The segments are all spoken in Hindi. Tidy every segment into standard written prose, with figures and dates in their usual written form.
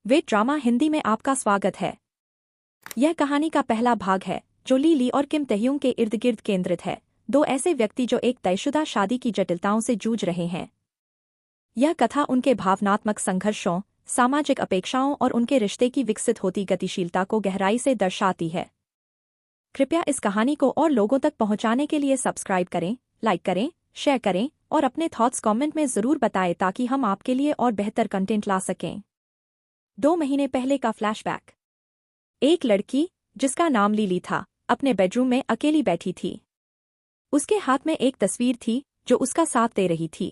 वे ड्रामा हिंदी में आपका स्वागत है। यह कहानी का पहला भाग है जो ली और किम तहयुंग के इर्द गिर्द केंद्रित है, दो ऐसे व्यक्ति जो एक तयशुदा शादी की जटिलताओं से जूझ रहे हैं। यह कथा उनके भावनात्मक संघर्षों, सामाजिक अपेक्षाओं और उनके रिश्ते की विकसित होती गतिशीलता को गहराई से दर्शाती है। कृपया इस कहानी को और लोगों तक पहुंचाने के लिए सब्सक्राइब करें, लाइक करें, शेयर करें और अपने थॉट्स कमेंट में ज़रूर बताएं ताकि हम आपके लिए और बेहतर कंटेंट ला सकें। 2 महीने पहले का फ्लैशबैक। एक लड़की, जिसका नाम लीली था, अपने बेडरूम में अकेली बैठी थी। उसके हाथ में एक तस्वीर थी जो उसका साथ दे रही थी।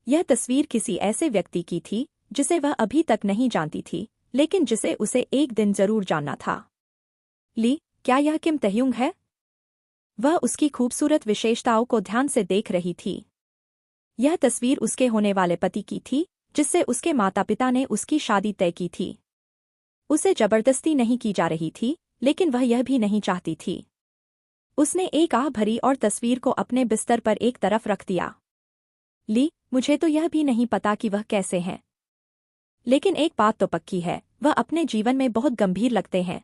यह तस्वीर किसी ऐसे व्यक्ति की थी जिसे वह अभी तक नहीं जानती थी, लेकिन जिसे उसे एक दिन जरूर जानना था। ली, क्या यह किम तहयुंग है? वह उसकी खूबसूरत विशेषताओं को ध्यान से देख रही थी। यह तस्वीर उसके होने वाले पति की थी, जिससे उसके माता पिता ने उसकी शादी तय की थी। उसे जबरदस्ती नहीं की जा रही थी, लेकिन वह यह भी नहीं चाहती थी। उसने एक आह भरी और तस्वीर को अपने बिस्तर पर एक तरफ रख दिया। ली, मुझे तो यह भी नहीं पता कि वह कैसे हैं, लेकिन एक बात तो पक्की है, वह अपने जीवन में बहुत गंभीर लगते हैं।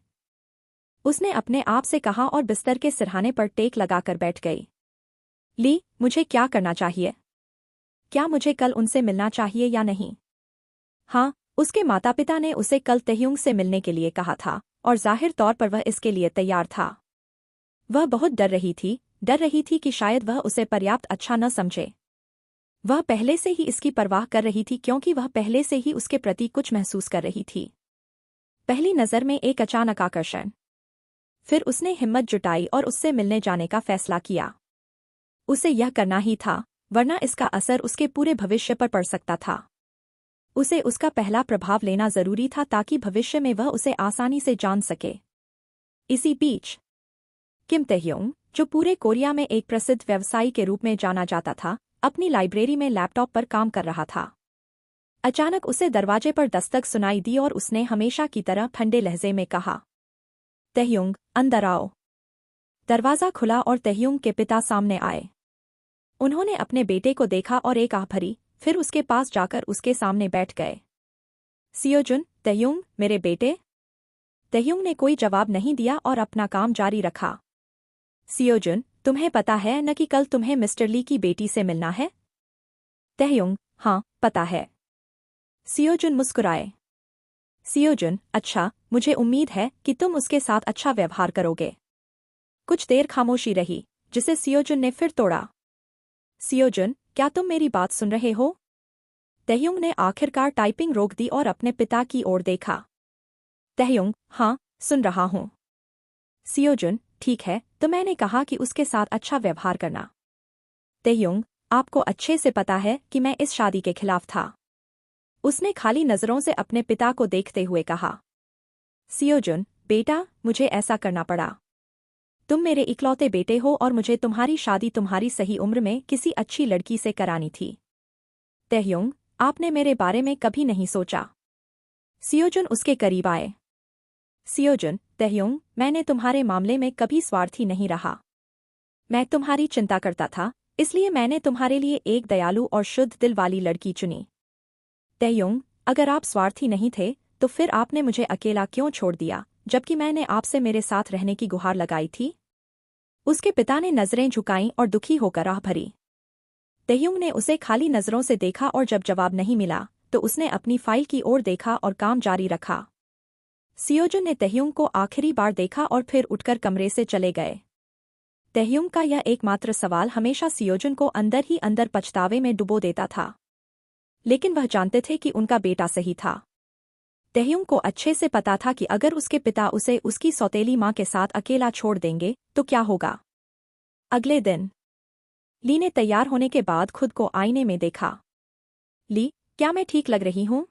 उसने अपने आप से कहा और बिस्तर के सिरहाने पर टेक लगाकर बैठ गई। ली, मुझे क्या करना चाहिए? क्या मुझे कल उनसे मिलना चाहिए या नहीं? हाँ, उसके माता पिता ने उसे कल तहयुंग से मिलने के लिए कहा था और जाहिर तौर पर वह इसके लिए तैयार था। वह बहुत डर रही थी कि शायद वह उसे पर्याप्त अच्छा न समझे। वह पहले से ही इसकी परवाह कर रही थी क्योंकि वह पहले से ही उसके प्रति कुछ महसूस कर रही थी। पहली नज़र में एक अचानक आकर्षण। फिर उसने हिम्मत जुटाई और उससे मिलने जाने का फैसला किया। उसे यह करना ही था, वरना इसका असर उसके पूरे भविष्य पर पड़ सकता था। उसे उसका पहला प्रभाव लेना जरूरी था ताकि भविष्य में वह उसे आसानी से जान सके। इसी बीच किम तहयुंग, जो पूरे कोरिया में एक प्रसिद्ध व्यवसायी के रूप में जाना जाता था, अपनी लाइब्रेरी में लैपटॉप पर काम कर रहा था। अचानक उसे दरवाजे पर दस्तक सुनाई दी और उसने हमेशा की तरह ठंडे लहजे में कहा, तहयुंग, अंदर आओ। दरवाजा खुला और तहयुंग के पिता सामने आए। उन्होंने अपने बेटे को देखा और एक आह भरी, फिर उसके पास जाकर उसके सामने बैठ गए। सियोजुन, तहयुंग, मेरे बेटे। तहयुंग ने कोई जवाब नहीं दिया और अपना काम जारी रखा। सियोजुन, तुम्हें पता है न कि कल तुम्हें मिस्टर ली की बेटी से मिलना है? तहयुंग, हाँ, पता है। सियोजुन मुस्कुराए। सियोजुन, अच्छा, मुझे उम्मीद है कि तुम उसके साथ अच्छा व्यवहार करोगे। कुछ देर खामोशी रही, जिसे सियोजुन ने फिर तोड़ा। सियोजुन, क्या तुम मेरी बात सुन रहे हो? तहयुंग ने आखिरकार टाइपिंग रोक दी और अपने पिता की ओर देखा। तहयुंग, हाँ, सुन रहा हूँ। सियोजुन, ठीक है, तो मैंने कहा कि उसके साथ अच्छा व्यवहार करना। तहयुंग, आपको अच्छे से पता है कि मैं इस शादी के खिलाफ था। उसने खाली नजरों से अपने पिता को देखते हुए कहा। सियोजुन, बेटा, मुझे ऐसा करना पड़ा। तुम मेरे इकलौते बेटे हो और मुझे तुम्हारी शादी तुम्हारी सही उम्र में किसी अच्छी लड़की से करानी थी। तहयुंग, आपने मेरे बारे में कभी नहीं सोचा। सियोजुन उसके करीब आए। सियोजुन, तहयुंग, मैंने तुम्हारे मामले में कभी स्वार्थी नहीं रहा। मैं तुम्हारी चिंता करता था, इसलिए मैंने तुम्हारे लिए एक दयालु और शुद्ध दिल वाली लड़की चुनी। तहयुंग, अगर आप स्वार्थी नहीं थे तो फिर आपने मुझे अकेला क्यों छोड़ दिया जबकि मैंने आपसे मेरे साथ रहने की गुहार लगाई थी? उसके पिता ने नजरें झुकाईं और दुखी होकर आह भरी। तहयुंग ने उसे खाली नजरों से देखा और जब जवाब नहीं मिला तो उसने अपनी फाइल की ओर देखा और काम जारी रखा। सियोजुन ने तहयुंग को आखिरी बार देखा और फिर उठकर कमरे से चले गए। तहयुंग का यह एकमात्र सवाल हमेशा सियोजुन को अंदर ही अंदर पछतावे में डुबो देता था, लेकिन वह जानते थे कि उनका बेटा सही था। तहयुंग को अच्छे से पता था कि अगर उसके पिता उसे उसकी सौतेली माँ के साथ अकेला छोड़ देंगे तो क्या होगा। अगले दिन ली ने तैयार होने के बाद खुद को आईने में देखा। ली, क्या मैं ठीक लग रही हूँ?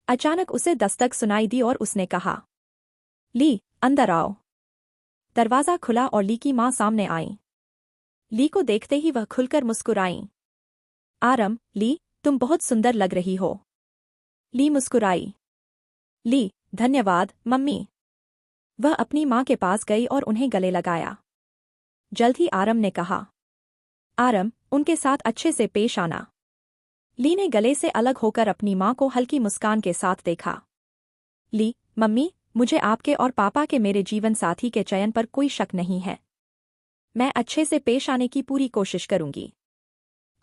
अचानक उसे दस्तक सुनाई दी और उसने कहा, ली, अंदर आओ। दरवाजा खुला और ली की माँ सामने आई। ली को देखते ही वह खुलकर मुस्कुराईं। आरम, ली, तुम बहुत सुंदर लग रही हो। ली मुस्कुराई। ली, धन्यवाद, मम्मी। वह अपनी माँ के पास गई और उन्हें गले लगाया। जल्द ही आरम ने कहा, आरम, उनके साथ अच्छे से पेश आना। ली ने गले से अलग होकर अपनी माँ को हल्की मुस्कान के साथ देखा। ली, मम्मी, मुझे आपके और पापा के मेरे जीवन साथी के चयन पर कोई शक नहीं है। मैं अच्छे से पेश आने की पूरी कोशिश करूंगी।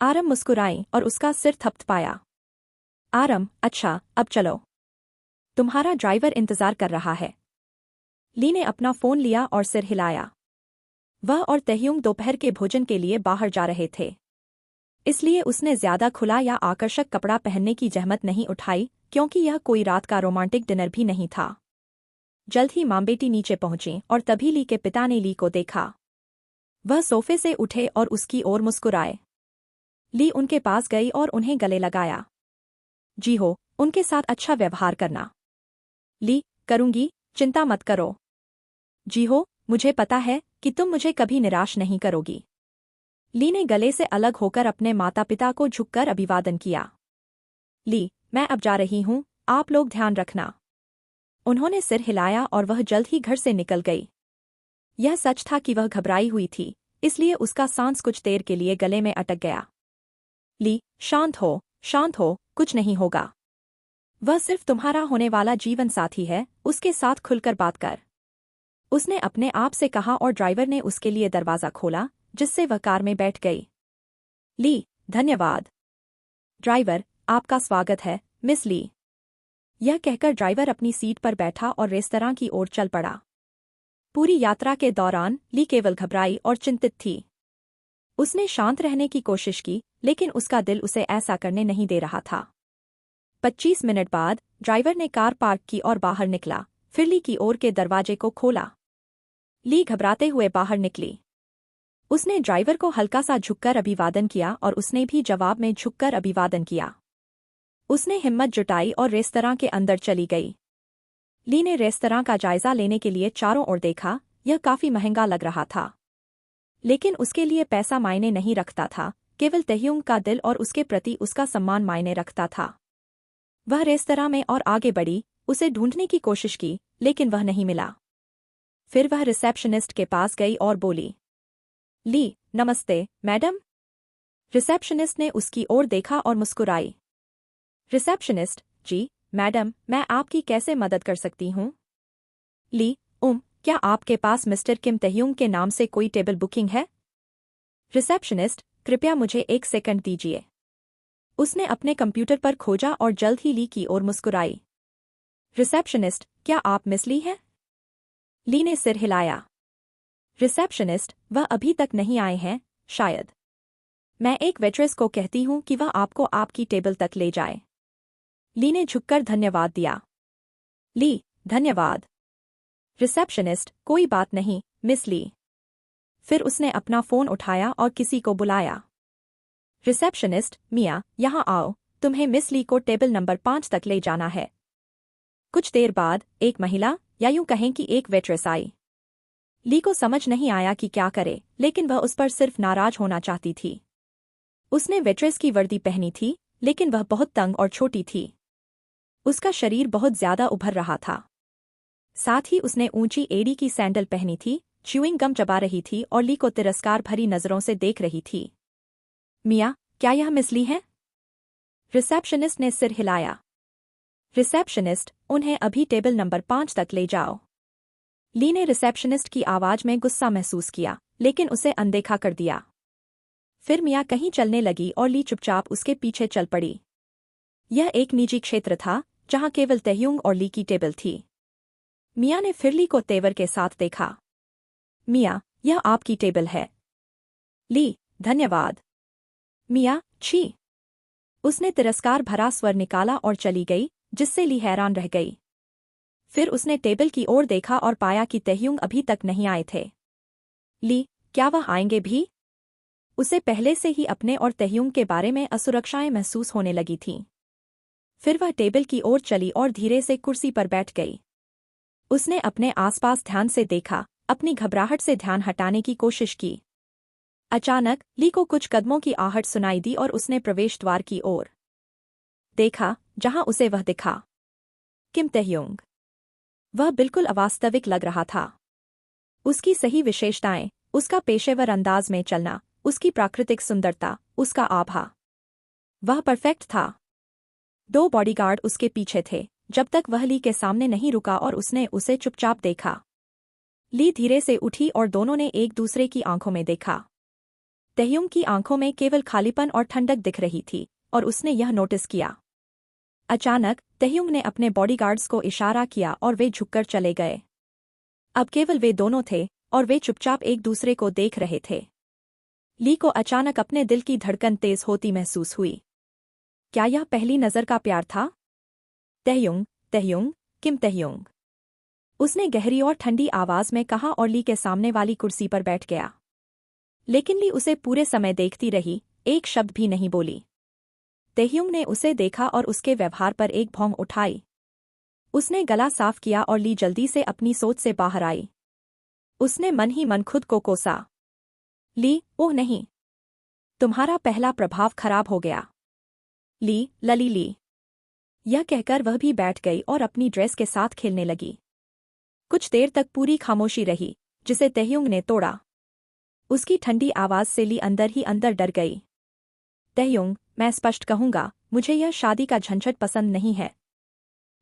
आरम मुस्कुराई और उसका सिर थपथपाया। आरम, अच्छा, अब चलो। तुम्हारा ड्राइवर इंतजार कर रहा है। ली ने अपना फोन लिया और सिर हिलाया। वह और तहयुंग दोपहर के भोजन के लिए बाहर जा रहे थे, इसलिए उसने ज्यादा खुला या आकर्षक कपड़ा पहनने की जहमत नहीं उठाई, क्योंकि यह कोई रात का रोमांटिक डिनर भी नहीं था। जल्द ही मां बेटी नीचे पहुंची और तभी ली के पिता ने ली को देखा। वह सोफे से उठे और उसकी ओर मुस्कुराए। ली उनके पास गई और उन्हें गले लगाया। जी हो, उनके साथ अच्छा व्यवहार करना। ली, करूंगी, चिंता मत करो। जी हो, मुझे पता है कि तुम मुझे कभी निराश नहीं करोगी। ली ने गले से अलग होकर अपने माता पिता को झुककर अभिवादन किया। ली, मैं अब जा रही हूं, आप लोग ध्यान रखना। उन्होंने सिर हिलाया और वह जल्द ही घर से निकल गई। यह सच था कि वह घबराई हुई थी, इसलिए उसका सांस कुछ देर के लिए गले में अटक गया। ली, शांत हो, कुछ नहीं होगा। वह सिर्फ तुम्हारा होने वाला जीवन साथी है, उसके साथ खुलकर बात कर। उसने अपने आप से कहा और ड्राइवर ने उसके लिए दरवाजा खोला, जिससे वह कार में बैठ गई। ली, धन्यवाद। ड्राइवर, आपका स्वागत है, मिस ली। यह कहकर ड्राइवर अपनी सीट पर बैठा और रेस्तरां की ओर चल पड़ा। पूरी यात्रा के दौरान ली केवल घबराई और चिंतित थी। उसने शांत रहने की कोशिश की, लेकिन उसका दिल उसे ऐसा करने नहीं दे रहा था। 25 मिनट बाद ड्राइवर ने कार पार्क की और बाहर निकला, फिर ली की ओर के दरवाजे को खोला। ली घबराते हुए बाहर निकली। उसने ड्राइवर को हल्का सा झुककर अभिवादन किया और उसने भी जवाब में झुककर अभिवादन किया। उसने हिम्मत जुटाई और रेस्तरां के अंदर चली गई। ली ने रेस्तरां का जायजा लेने के लिए चारों ओर देखा, यह काफी महंगा लग रहा था। लेकिन उसके लिए पैसा मायने नहीं रखता था, केवल तहयुंग का दिल और उसके प्रति उसका सम्मान मायने रखता था। वह रेस्तरां में और आगे बढ़ी, उसे ढूंढने की कोशिश की, लेकिन वह नहीं मिला। फिर वह रिसेप्शनिस्ट के पास गई और बोली, ली, नमस्ते, मैडम। रिसेप्शनिस्ट ने उसकी ओर देखा और मुस्कुराई। रिसेप्शनिस्ट, जी, मैडम, मैं आपकी कैसे मदद कर सकती हूँ? ली, क्या आपके पास मिस्टर किम तहयुंग के नाम से कोई टेबल बुकिंग है? रिसेप्शनिस्ट, कृपया मुझे 1 सेकंड दीजिए। उसने अपने कंप्यूटर पर खोजा और जल्द ही ली की ओर मुस्कुराई। रिसेप्शनिस्ट, क्या आप मिस ली हैं? ली ने सिर हिलाया। रिसेप्शनिस्ट, वह अभी तक नहीं आए हैं, शायद। मैं एक वेट्रेस को कहती हूँ कि वह आपको आपकी टेबल तक ले जाए। ली ने झुककर धन्यवाद दिया। ली, धन्यवाद। रिसेप्शनिस्ट, कोई बात नहीं, मिस ली। फिर उसने अपना फोन उठाया और किसी को बुलाया। रिसेप्शनिस्ट, मिया, यहाँ आओ, तुम्हें मिस ली को टेबल नंबर 5 तक ले जाना है। कुछ देर बाद एक महिला, या यूं कहें कि एक वेट्रेस आई। ली को समझ नहीं आया कि क्या करे, लेकिन वह उस पर सिर्फ नाराज होना चाहती थी। उसने वेट्रेस की वर्दी पहनी थी, लेकिन वह बहुत तंग और छोटी थी। उसका शरीर बहुत ज्यादा उभर रहा था। साथ ही उसने ऊंची एड़ी की सैंडल पहनी थी, च्यूइंग गम चबा रही थी और ली को तिरस्कार भरी नजरों से देख रही थी। मिया, क्या यह मिस ली है? रिसेप्शनिस्ट ने सिर हिलाया। रिसेप्शनिस्ट, उन्हें अभी टेबल नंबर 5 तक ले जाओ। ली ने रिसेप्शनिस्ट की आवाज में गुस्सा महसूस किया, लेकिन उसे अनदेखा कर दिया। फिर मिया कहीं चलने लगी और ली चुपचाप उसके पीछे चल पड़ी। यह एक निजी क्षेत्र था, जहां केवल तहयुंग और ली की टेबल थी। मिया ने फिर ली को तेवर के साथ देखा। मिया, यह आपकी टेबल है। ली, धन्यवाद। मिया, छी। उसने तिरस्कार भरा स्वर निकाला और चली गई, जिससे ली हैरान रह गई। फिर उसने टेबल की ओर देखा और पाया कि तहयुंग अभी तक नहीं आए थे। ली, क्या वह आएंगे भी? उसे पहले से ही अपने और तहयुंग के बारे में असुरक्षाएं महसूस होने लगी थीं। फिर वह टेबल की ओर चली और धीरे से कुर्सी पर बैठ गई। उसने अपने आसपास ध्यान से देखा, अपनी घबराहट से ध्यान हटाने की कोशिश की। अचानक ली को कुछ कदमों की आहट सुनाई दी और उसने प्रवेश द्वार की ओर देखा, जहां उसे वह दिखा। किम तहयुंग। वह बिल्कुल अवास्तविक लग रहा था। उसकी सही विशेषताएं, उसका पेशेवर अंदाज में चलना, उसकी प्राकृतिक सुंदरता, उसका आभा। वह परफेक्ट था। 2 बॉडीगार्ड उसके पीछे थे, जब तक वह ली के सामने नहीं रुका और उसने उसे चुपचाप देखा। ली धीरे से उठी और दोनों ने एक दूसरे की आंखों में देखा। तहयुंग की आंखों में केवल खालीपन और ठंडक दिख रही थी और उसने यह नोटिस किया। अचानक तहयुंग ने अपने बॉडीगार्ड्स को इशारा किया और वे झुककर चले गए। अब केवल वे दोनों थे और वे चुपचाप एक दूसरे को देख रहे थे। ली को अचानक अपने दिल की धड़कन तेज होती महसूस हुई। क्या यह पहली नज़र का प्यार था? तहयुंग, तहयुंग, किम तहयुंग, उसने गहरी और ठंडी आवाज में कहा और ली के सामने वाली कुर्सी पर बैठ गया। लेकिन ली उसे पूरे समय देखती रही, एक शब्द भी नहीं बोली। तहयुंग ने उसे देखा और उसके व्यवहार पर एक भौं उठाई। उसने गला साफ किया और ली जल्दी से अपनी सोच से बाहर आई। उसने मन ही मन खुद को कोसा। ली, ओह नहीं, तुम्हारा पहला प्रभाव खराब हो गया। ली, लली ली, यह कहकर वह भी बैठ गई और अपनी ड्रेस के साथ खेलने लगी। कुछ देर तक पूरी खामोशी रही, जिसे तहयुंग ने तोड़ा। उसकी ठंडी आवाज से ली अंदर ही अंदर डर गई। तहयुंग, मैं स्पष्ट कहूंगा, मुझे यह शादी का झंझट पसंद नहीं है।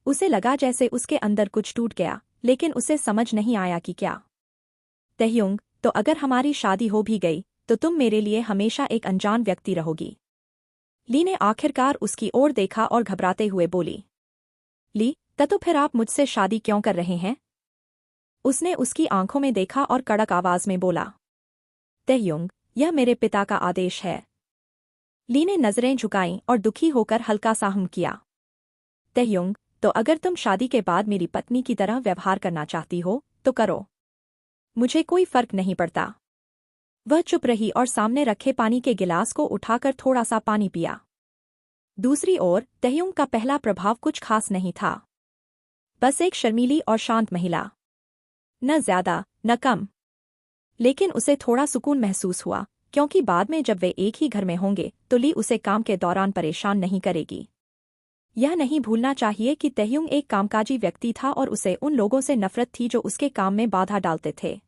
उसे लगा जैसे उसके अंदर कुछ टूट गया, लेकिन उसे समझ नहीं आया कि क्या। तहयुंग, तो अगर हमारी शादी हो भी गई तो तुम मेरे लिए हमेशा एक अनजान व्यक्ति रहोगी। ली ने आखिरकार उसकी ओर देखा और घबराते हुए बोली। ली, तो फिर आप मुझसे शादी क्यों कर रहे हैं? उसने उसकी आंखों में देखा और कड़क आवाज में बोला। तहयुंग, यह मेरे पिता का आदेश है। ली ने नजरें झुकाईं और दुखी होकर हल्का सा हम किया। तहयुंग, तो अगर तुम शादी के बाद मेरी पत्नी की तरह व्यवहार करना चाहती हो तो करो, मुझे कोई फर्क नहीं पड़ता। वह चुप रही और सामने रखे पानी के गिलास को उठाकर थोड़ा सा पानी पिया। दूसरी ओर तहयुंग का पहला प्रभाव कुछ खास नहीं था। बस एक शर्मीली और शांत महिला, न ज्यादा न कम। लेकिन उसे थोड़ा सुकून महसूस हुआ, क्योंकि बाद में जब वे एक ही घर में होंगे तो ली उसे काम के दौरान परेशान नहीं करेगी। यह नहीं भूलना चाहिए कि तहयुंग एक कामकाजी व्यक्ति था और उसे उन लोगों से नफरत थी जो उसके काम में बाधा डालते थे।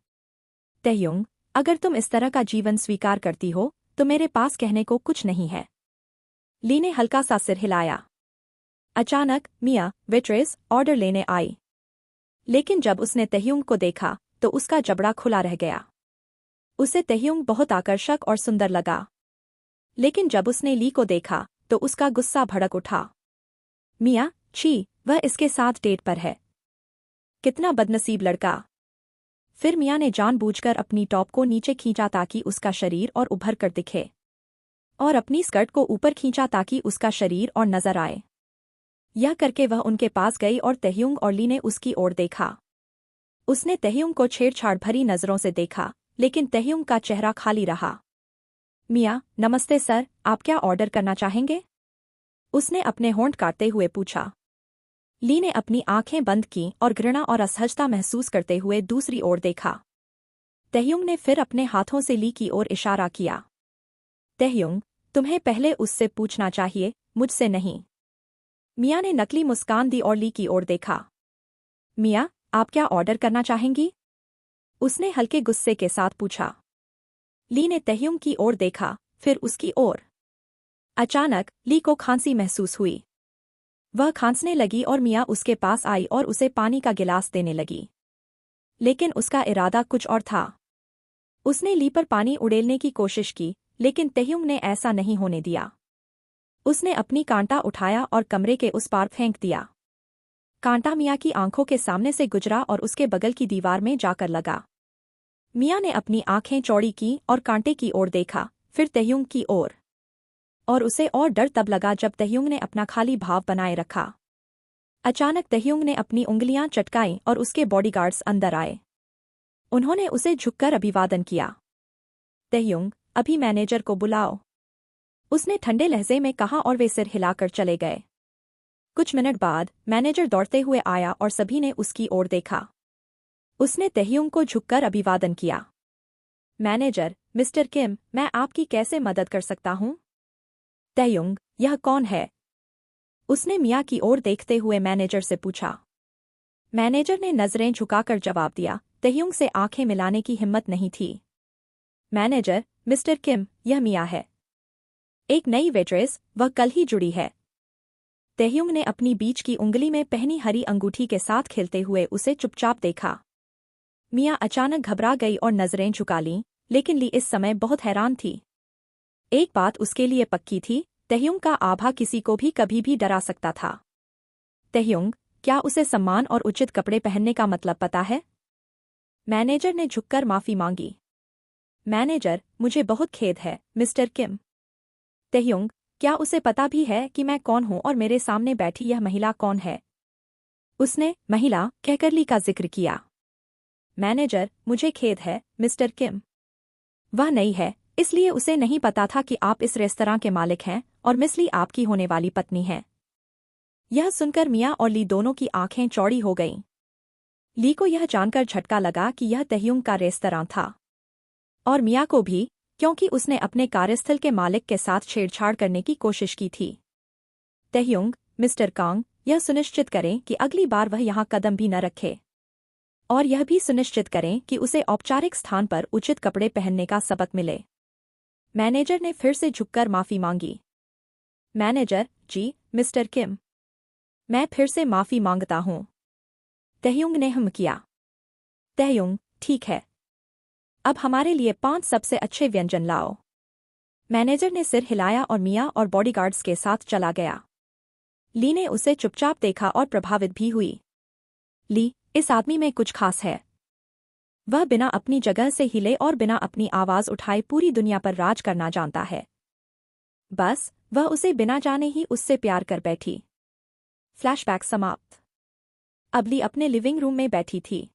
तहयुंग, अगर तुम इस तरह का जीवन स्वीकार करती हो तो मेरे पास कहने को कुछ नहीं है। ली ने हल्का सा सिर हिलाया। अचानक मिया, वेट्रेस, ऑर्डर लेने आई। लेकिन जब उसने तहयुंग को देखा तो उसका जबड़ा खुला रह गया। उसे तहयुंग बहुत आकर्षक और सुंदर लगा। लेकिन जब उसने ली को देखा तो उसका गुस्सा भड़क उठा। मिया, छी, वह इसके साथ डेट पर है। कितना बदनसीब लड़का। फिर मिया ने जानबूझकर अपनी टॉप को नीचे खींचा ताकि उसका शरीर और उभर कर दिखे, और अपनी स्कर्ट को ऊपर खींचा ताकि उसका शरीर और नजर आए। यह करके वह उनके पास गई और तहयुंग और ली ने उसकी ओर देखा। उसने तहयुंग को छेड़छाड़ भरी नजरों से देखा, लेकिन तहयुंग का चेहरा खाली रहा। मिया, नमस्ते सर, आप क्या ऑर्डर करना चाहेंगे? उसने अपने होंठ काटते हुए पूछा। ली ने अपनी आंखें बंद की और घृणा और असहजता महसूस करते हुए दूसरी ओर देखा। तहयुंग ने फिर अपने हाथों से ली की ओर इशारा किया। तहयुंग, तुम्हें पहले उससे पूछना चाहिए, मुझसे नहीं। मिया ने नकली मुस्कान दी और ली की ओर देखा। मिया, आप क्या ऑर्डर करना चाहेंगी? उसने हल्के गुस्से के साथ पूछा। ली ने तहयुंग की ओर देखा, फिर उसकी ओर। अचानक ली को खांसी महसूस हुई। वह खांसने लगी और मिया उसके पास आई और उसे पानी का गिलास देने लगी। लेकिन उसका इरादा कुछ और था। उसने ली पर पानी उड़ेलने की कोशिश की, लेकिन तहयुंग ने ऐसा नहीं होने दिया। उसने अपनी कांटा उठाया और कमरे के उस पार फेंक दिया। कांटा मिया की आंखों के सामने से गुजरा और उसके बगल की दीवार में जाकर लगा। मिया ने अपनी आंखें चौड़ी की और कांटे की ओर देखा, फिर तहयुंग की ओर। और उसे और डर तब लगा जब तहयुंग ने अपना खाली भाव बनाए रखा। अचानक तहयुंग ने अपनी उंगलियां चटकाईं और उसके बॉडीगार्ड्स अंदर आए। उन्होंने उसे झुककर अभिवादन किया। तहयुंग, अभी मैनेजर को बुलाओ, उसने ठंडे लहजे में कहा और वे सिर हिलाकर चले गए। कुछ मिनट बाद मैनेजर दौड़ते हुए आया और सभी ने उसकी ओर देखा। उसने तहयुंग को झुककर अभिवादन किया। मैनेजर, मिस्टर किम, मैं आपकी कैसे मदद कर सकता हूं? तहयुंग, यह कौन है? उसने मिया की ओर देखते हुए मैनेजर से पूछा। मैनेजर ने नजरें झुकाकर जवाब दिया, तहयुंग से आंखें मिलाने की हिम्मत नहीं थी। मैनेजर, मिस्टर किम, यह मिया है। एक नई वेट्रेस, वह कल ही जुड़ी है। तहयुंग ने अपनी बीच की उंगली में पहनी हरी अंगूठी के साथ खेलते हुए उसे चुपचाप देखा। मियाँ अचानक घबरा गई और नजरें झुका लीं, लेकिन ली इस समय बहुत हैरान थी। एक बात उसके लिए पक्की थी, तहयुंग का आभा किसी को भी कभी भी डरा सकता था। तहयुंग, क्या उसे सम्मान और उचित कपड़े पहनने का मतलब पता है? मैनेजर ने झुककर माफी मांगी। मैनेजर, मुझे बहुत खेद है, मिस्टर किम। तहयुंग, क्या उसे पता भी है कि मैं कौन हूं और मेरे सामने बैठी यह महिला कौन है? उसने महिला कहकर ली का जिक्र किया। मैनेजर, मुझे खेद है, मिस्टर किम। वह नई है, इसलिए उसे नहीं पता था कि आप इस रेस्तरां के मालिक हैं और मिस ली आपकी होने वाली पत्नी हैं। यह सुनकर मियाँ और ली दोनों की आंखें चौड़ी हो गईं। ली को यह जानकर झटका लगा कि यह तहयुंग का रेस्तरां था। और मियाँ को भी, क्योंकि उसने अपने कार्यस्थल के मालिक के साथ छेड़छाड़ करने की कोशिश की थी। तहयुंग, मिस्टर कांग, यह सुनिश्चित करें कि अगली बार वह यहाँ कदम भी न रखे। और यह भी सुनिश्चित करें कि उसे औपचारिक स्थान पर उचित कपड़े पहनने का सबक मिले। मैनेजर ने फिर से झुककर माफी मांगी। मैनेजर जी, मिस्टर किम, मैं फिर से माफी मांगता हूँ। तहयुंग ने हम किया। तहयुंग, ठीक है। अब हमारे लिए 5 सबसे अच्छे व्यंजन लाओ। मैनेजर ने सिर हिलाया और मियाँ और बॉडीगार्ड्स के साथ चला गया। ली ने उसे चुपचाप देखा और प्रभावित भी हुई। ली, इस आदमी में कुछ खास है। वह बिना अपनी जगह से हिले और बिना अपनी आवाज उठाए पूरी दुनिया पर राज करना जानता है। बस, वह उसे बिना जाने ही उससे प्यार कर बैठी। फ्लैशबैक समाप्त। अब ली अपने लिविंग रूम में बैठी थी।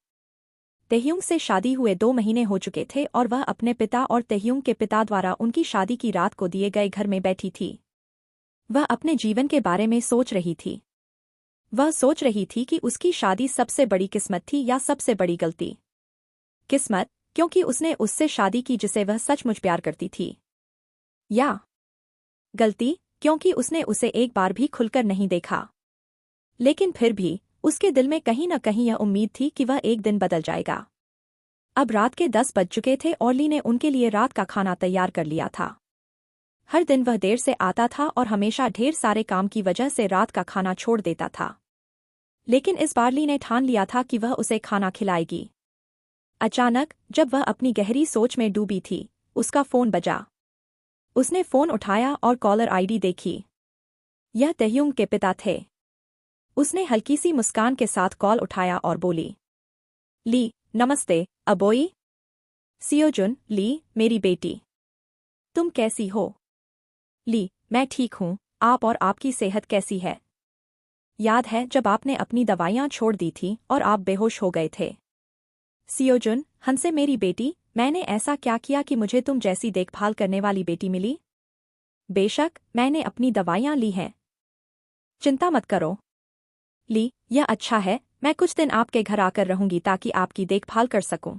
तहयुंग से शादी हुए 2 महीने हो चुके थे और वह अपने पिता और तहयुंग के पिता द्वारा उनकी शादी की रात को दिए गए घर में बैठी थी। वह अपने जीवन के बारे में सोच रही थी। वह सोच रही थी कि उसकी शादी सबसे बड़ी किस्मत थी या सबसे बड़ी गलती। किस्मत, क्योंकि उसने उससे शादी की जिसे वह सचमुच प्यार करती थी। या गलती, क्योंकि उसने उसे एक बार भी खुलकर नहीं देखा। लेकिन फिर भी उसके दिल में कहीं न कहीं यह उम्मीद थी कि वह एक दिन बदल जाएगा। अब रात के 10 बज चुके थे और ली ने उनके लिए रात का खाना तैयार कर लिया था। हर दिन वह देर से आता था और हमेशा ढेर सारे काम की वजह से रात का खाना छोड़ देता था। लेकिन इस बार ली ने ठान लिया था कि वह उसे खाना खिलाएगी। अचानक, जब वह अपनी गहरी सोच में डूबी थी, उसका फोन बजा। उसने फोन उठाया और कॉलर आईडी देखी। यह तहयुंग के पिता थे। उसने हल्की सी मुस्कान के साथ कॉल उठाया और बोली, ली, नमस्ते, अबोई। सियोजुन, ली, मेरी बेटी। तुम कैसी हो? ली, मैं ठीक हूँ, आप और आपकी सेहत कैसी है? याद है जब आपने अपनी दवाइयाँ छोड़ दी थीं और आप बेहोश हो गए थे? सियोजुन, हंसे मेरी बेटी, मैंने ऐसा क्या किया कि मुझे तुम जैसी देखभाल करने वाली बेटी मिली? बेशक, मैंने अपनी दवाइयाँ ली हैं। चिंता मत करो। ली, यह अच्छा है, मैं कुछ दिन आपके घर आकर रहूंगी ताकि आपकी देखभाल कर सकूं।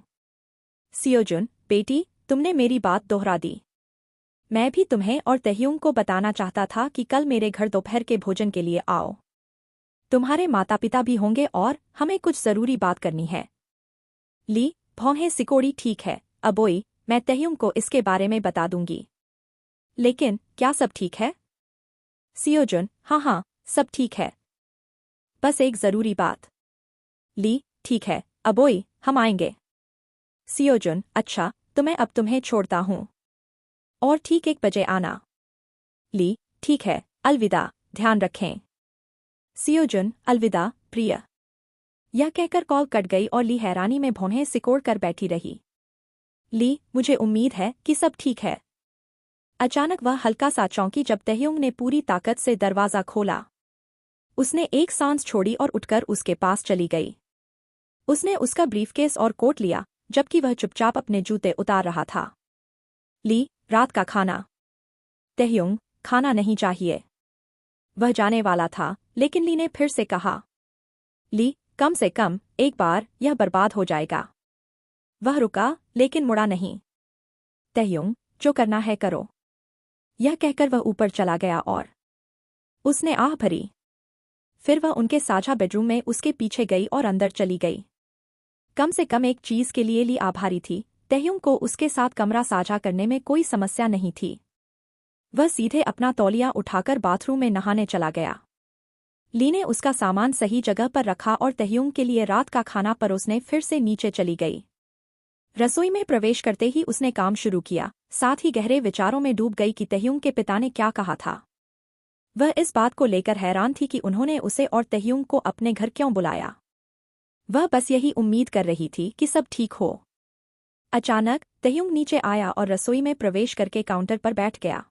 सियोजुन, बेटी, तुमने मेरी बात दोहरा दी। मैं भी तुम्हें और तहयुंग को बताना चाहता था कि कल मेरे घर दोपहर के भोजन के लिए आओ। तुम्हारे माता पिता भी होंगे और हमें कुछ जरूरी बात करनी है। ली, भौहें सिकोड़ी, ठीक है, अबोई, मैं तहयुंग को इसके बारे में बता दूंगी। लेकिन, क्या सब ठीक है? सियोजुन, हाँ, सब ठीक है। बस एक जरूरी बात। ली, ठीक है, अबोई, हम आएंगे। सियोजुन, अच्छा, तो मैं अब तुम्हें छोड़ता हूँ। और ठीक 1 बजे आना। ली, ठीक है, अलविदा, ध्यान रखें। सियोजुन, अलविदा, प्रिय। यह कहकर कॉल कट गई और ली हैरानी में भौहें सिकोड़ कर बैठी रही। ली, मुझे उम्मीद है कि सब ठीक है। अचानक वह हल्का सा चौंकी जब तहयुंग ने पूरी ताकत से दरवाजा खोला। उसने एक सांस छोड़ी और उठकर उसके पास चली गई। उसने उसका ब्रीफकेस और कोट लिया, जबकि वह चुपचाप अपने जूते उतार रहा था। ली, रात का खाना। तहयुंग, खाना नहीं चाहिए। वह जाने वाला था, लेकिन ली ने फिर से कहा। ली, कम से कम एक बार, यह बर्बाद हो जाएगा। वह रुका, लेकिन मुड़ा नहीं। तहयुंग, जो करना है करो। यह कहकर वह ऊपर चला गया और उसने आह भरी। फिर वह उनके साझा बेडरूम में उसके पीछे गई और अंदर चली गई। कम से कम एक चीज के लिए ली आभारी थी, तहयुंग को उसके साथ कमरा साझा करने में कोई समस्या नहीं थी। वह सीधे अपना तौलिया उठाकर बाथरूम में नहाने चला गया। ली ने उसका सामान सही जगह पर रखा और तहयुंग के लिए रात का खाना परोसने फिर से नीचे चली गई। रसोई में प्रवेश करते ही उसने काम शुरू किया, साथ ही गहरे विचारों में डूब गई कि तहयुंग के पिता ने क्या कहा था। वह इस बात को लेकर हैरान थी कि उन्होंने उसे और तहयुंग को अपने घर क्यों बुलाया। वह बस यही उम्मीद कर रही थी कि सब ठीक हो। अचानक तहयुंग नीचे आया और रसोई में प्रवेश करके काउंटर पर बैठ गया।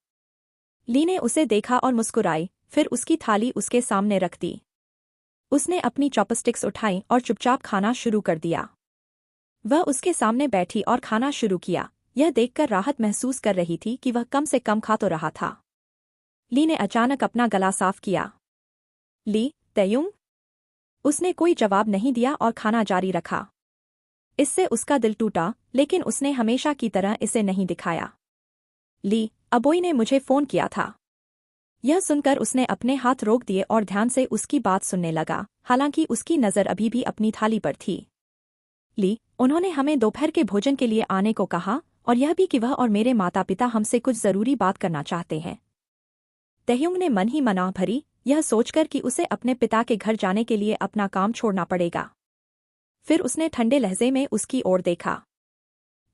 ली ने उसे देखा और मुस्कुराई, फिर उसकी थाली उसके सामने रख दी। उसने अपनी चॉपस्टिक्स उठाई और चुपचाप खाना शुरू कर दिया। वह उसके सामने बैठी और खाना शुरू किया, यह देखकर राहत महसूस कर रही थी कि वह कम से कम खा तो रहा था। ली ने अचानक अपना गला साफ किया। ली, तहयुंग? उसने कोई जवाब नहीं दिया और खाना जारी रखा। इससे उसका दिल टूटा, लेकिन उसने हमेशा की तरह इसे नहीं दिखाया। ली, अबोई ने मुझे फोन किया था। यह सुनकर उसने अपने हाथ रोक दिए और ध्यान से उसकी बात सुनने लगा, हालांकि उसकी नज़र अभी भी अपनी थाली पर थी। ली, उन्होंने हमें दोपहर के भोजन के लिए आने को कहा और यह भी कि वह और मेरे माता पिता हमसे कुछ जरूरी बात करना चाहते हैं। तहयुंग ने मन ही मना भरी, यह सोचकर कि उसे अपने पिता के घर जाने के लिए अपना काम छोड़ना पड़ेगा। फिर उसने ठंडे लहजे में उसकी ओर देखा।